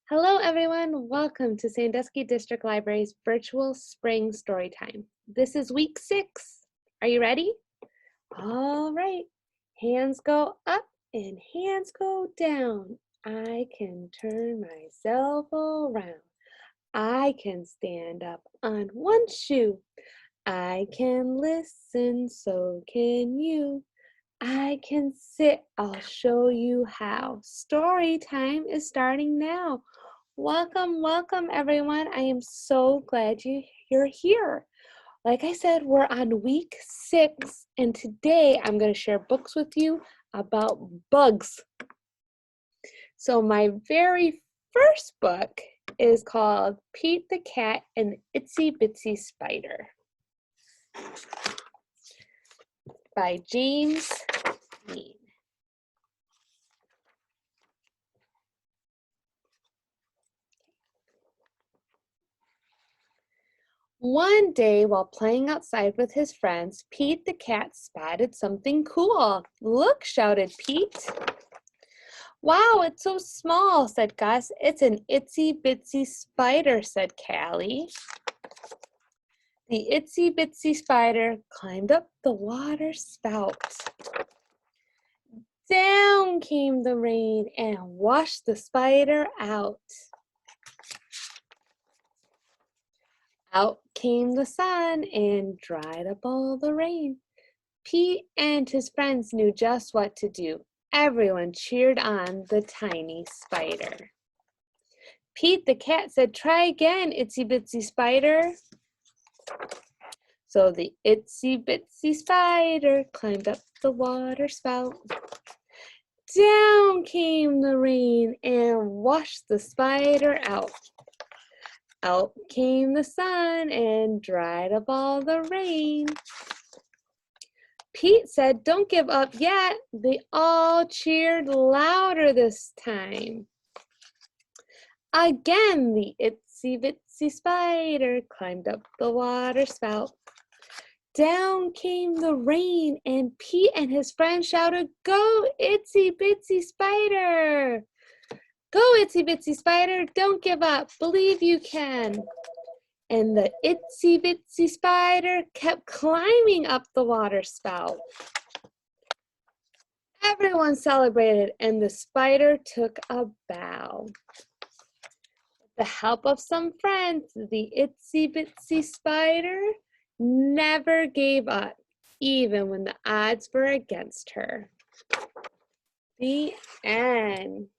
Hello everyone, welcome to Sandusky District Library's virtual spring story time. This is week 6. Are you ready? All right, hands go up and hands go down. I can turn myself around. I can stand up on one shoe. I can listen, so can you. I can sit, I'll show you how. Story time is starting now. Welcome, welcome everyone. I am so glad you're here. Like I said, we're on week 6, and today I'm going to share books with you about bugs. So my very first book is called Pete the Cat and Itsy Bitsy Spider by James Dean. One day, while playing outside with his friends, Pete the cat spotted something cool. "Look," shouted Pete. "Wow, it's so small," said Gus. "It's an itsy bitsy spider," said Callie. The itsy bitsy spider climbed up the water spout. Down came the rain and washed the spider out. Out came the sun and dried up all the rain. Pete and his friends knew just what to do. Everyone cheered on the tiny spider. Pete the cat said, "Try again, itsy bitsy spider." So the itsy bitsy spider climbed up the water spout. Down came the rain and washed the spider out. Out came the sun and dried up all the rain. Pete said, "Don't give up yet." They all cheered louder this time. Again, the itsy bitsy spider climbed up the water spout. Down came the rain, and Pete and his friends shouted, "Go, itsy bitsy spider! Go, itsy bitsy spider, don't give up, believe you can." And the itsy bitsy spider kept climbing up the water spout. Everyone celebrated, and the spider took a bow. With the help of some friends, the itsy bitsy spider never gave up, even when the odds were against her. The end.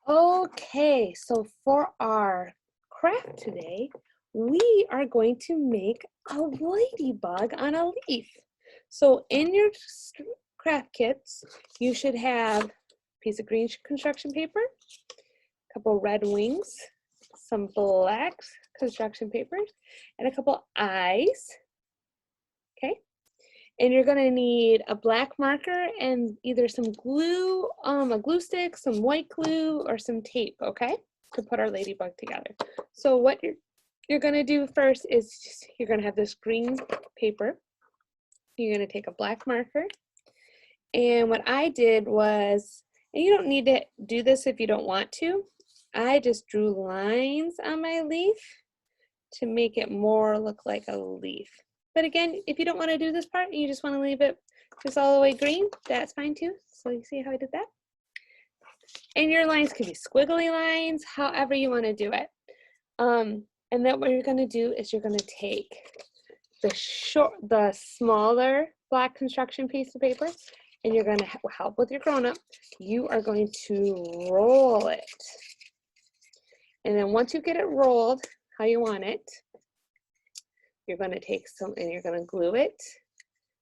Okay, so for our craft today, we are going to make a ladybug on a leaf. So in your craft kits, you should have a piece of green construction paper, a couple red wings, some black construction papers, and a couple eyes. Okay, and you're gonna need a black marker and either some glue, a glue stick, some white glue, or some tape, okay, to put our ladybug together. So what you're gonna do first is you're gonna have this green paper. You're gonna take a black marker, and what I did was, and you don't need to do this if you don't want to, I just drew lines on my leaf to make it more look like a leaf. But again, if you don't want to do this part and you just want to leave it just all the way green, that's fine too. So you see how I did that? And your lines could be squiggly lines, however you want to do it. And then what you're going to do is you're going to take the smaller black construction piece of paper, and you're going to help with your grown-up. You are going to roll it. And then once you get it rolled how you want it, you're going to take some and you're going to glue it,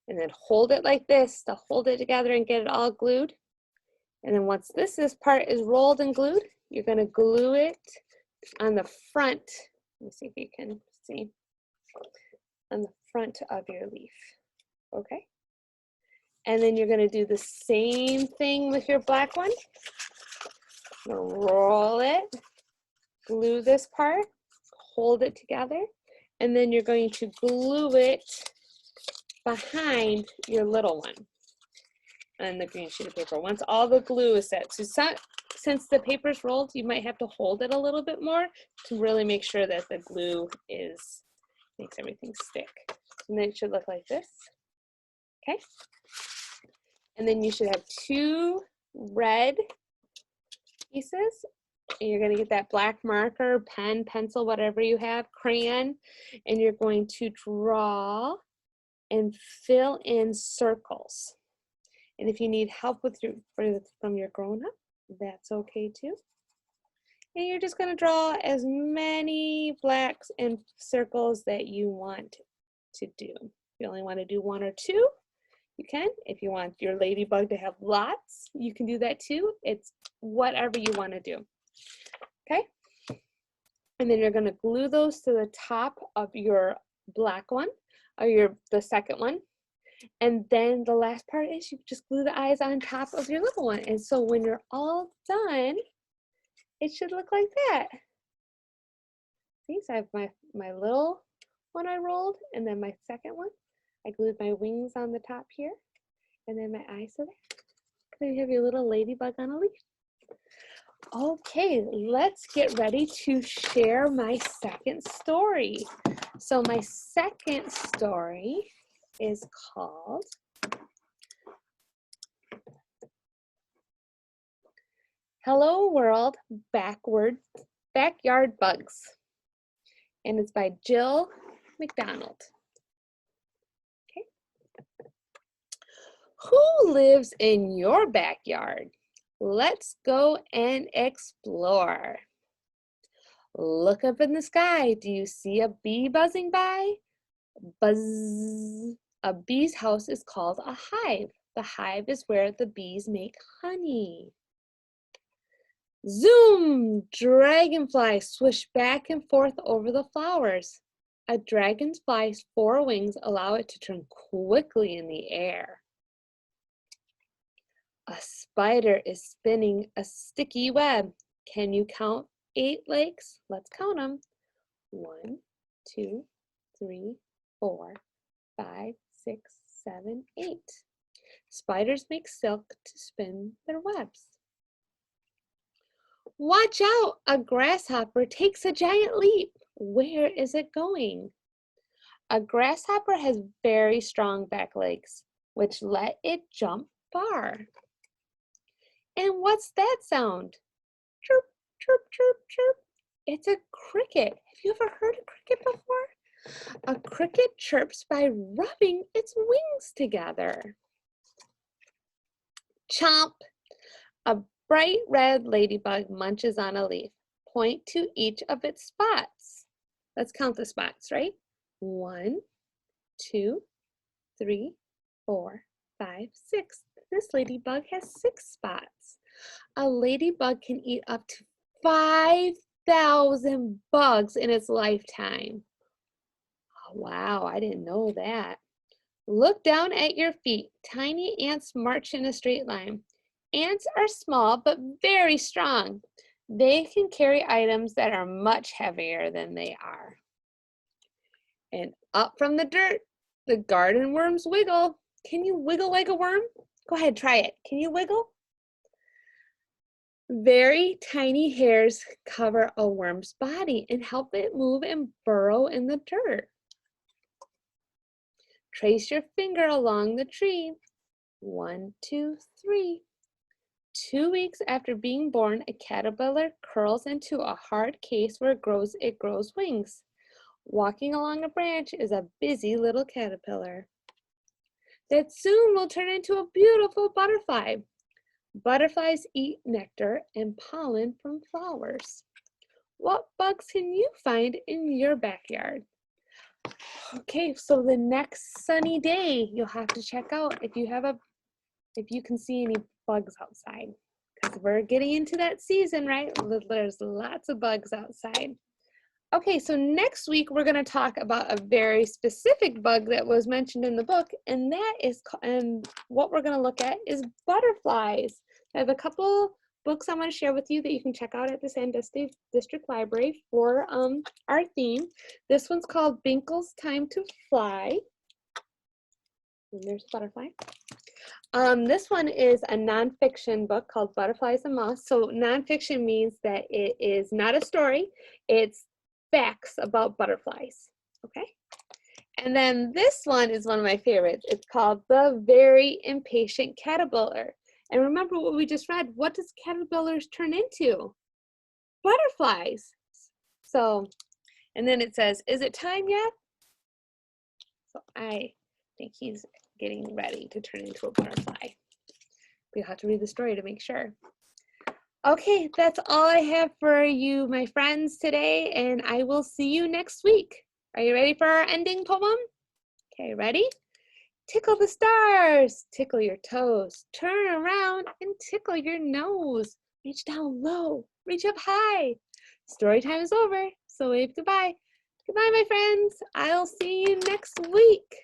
and then hold it like this to hold it together and get it all glued. And then once this part is rolled and glued, you're going to glue it on the front. Let me see if you can see. On the front of your leaf. Okay. And then you're going to do the same thing with your black one. Roll it, glue this part, hold it together, and then you're going to glue it behind your little one. on the green sheet of paper. Once all the glue is set. So since the paper's rolled, you might have to hold it a little bit more to really make sure that the glue makes everything stick. And then it should look like this. Okay. And then you should have 2 red pieces. And you're going to get that black marker, pen, pencil, whatever you have, crayon, and you're going to draw and fill in circles. And if you need help with from your grown-up, that's okay too. And you're just going to draw as many blacks and circles that you want to do. If you only want to do 1 or 2, you can. If you want your ladybug to have lots, you can do that too. It's whatever you want to do. Okay? And then you're going to glue those to the top of your black one, or the second one. And then the last part is you just glue the eyes on top of your little one. And so when you're all done, it should look like that. See, so I have my little one I rolled, and then my second one, I glued my wings on the top here, and then my eyes are there. So you have your little ladybug on a leaf. Okay, let's get ready to share my second story. So my second story is called Hello World Backyard Bugs, and it's by Jill McDonald. Okay. Who lives in your backyard? Let's go and explore. Look up in the sky. Do you see a bee buzzing by? Buzz. A bee's house is called a hive. The hive is where the bees make honey. Zoom! Dragonflies swish back and forth over the flowers. A dragonfly's 4 wings allow it to turn quickly in the air. A spider is spinning a sticky web. Can you count 8 legs? Let's count them. 1, 2, 3, 4, 5, 6, 7, 8. Spiders make silk to spin their webs. Watch out! A grasshopper takes a giant leap. Where is it going? A grasshopper has very strong back legs, which let it jump far. And what's that sound? Chirp, chirp, chirp, chirp. It's a cricket. Have you ever heard a cricket before? A cricket chirps by rubbing its wings together. Chomp! A bright red ladybug munches on a leaf. Point to each of its spots. Let's count the spots, right? 1, 2, 3, 4, 5, 6. This ladybug has 6 spots. A ladybug can eat up to 5,000 bugs in its lifetime. Oh, wow, I didn't know that. Look down at your feet. Tiny ants march in a straight line. Ants are small but very strong. They can carry items that are much heavier than they are. And up from the dirt, the garden worms wiggle. Can you wiggle like a worm? Go ahead, try it. Can you wiggle? Very tiny hairs cover a worm's body and help it move and burrow in the dirt. Trace your finger along the tree. 1, 2, 3. 2 weeks after being born, a caterpillar curls into a hard case where it grows wings. Walking along a branch is a busy little caterpillar that soon will turn into a beautiful butterfly. Butterflies eat nectar and pollen from flowers. What bugs can you find in your backyard? Okay, so the next sunny day, you'll have to check out if you can see any bugs outside, because we're getting into that season, right? There's lots of bugs outside. Okay, so next week we're going to talk about a very specific bug that was mentioned in the book, and what we're going to look at is butterflies. I have a couple books I'm going to share with you that you can check out at the Sandusky District Library for our theme. This one's called Binkle's Time to Fly. And there's a butterfly. This one is a nonfiction book called Butterflies and Moths. So nonfiction means that it is not a story, it's facts about butterflies, okay? And then this one is one of my favorites. It's called The Very Impatient Caterpillar. And remember what we just read, what does caterpillars turn into? Butterflies. So, and then it says, is it time yet? So I think he's getting ready to turn into a butterfly. We'll have to read the story to make sure. Okay, that's all I have for you, my friends, today, and I will see you next week. Are you ready for our ending poem? Okay, ready? Tickle the stars, tickle your toes, turn around and tickle your nose. Reach down low, reach up high. Story time is over, so wave goodbye. Goodbye, my friends. I'll see you next week.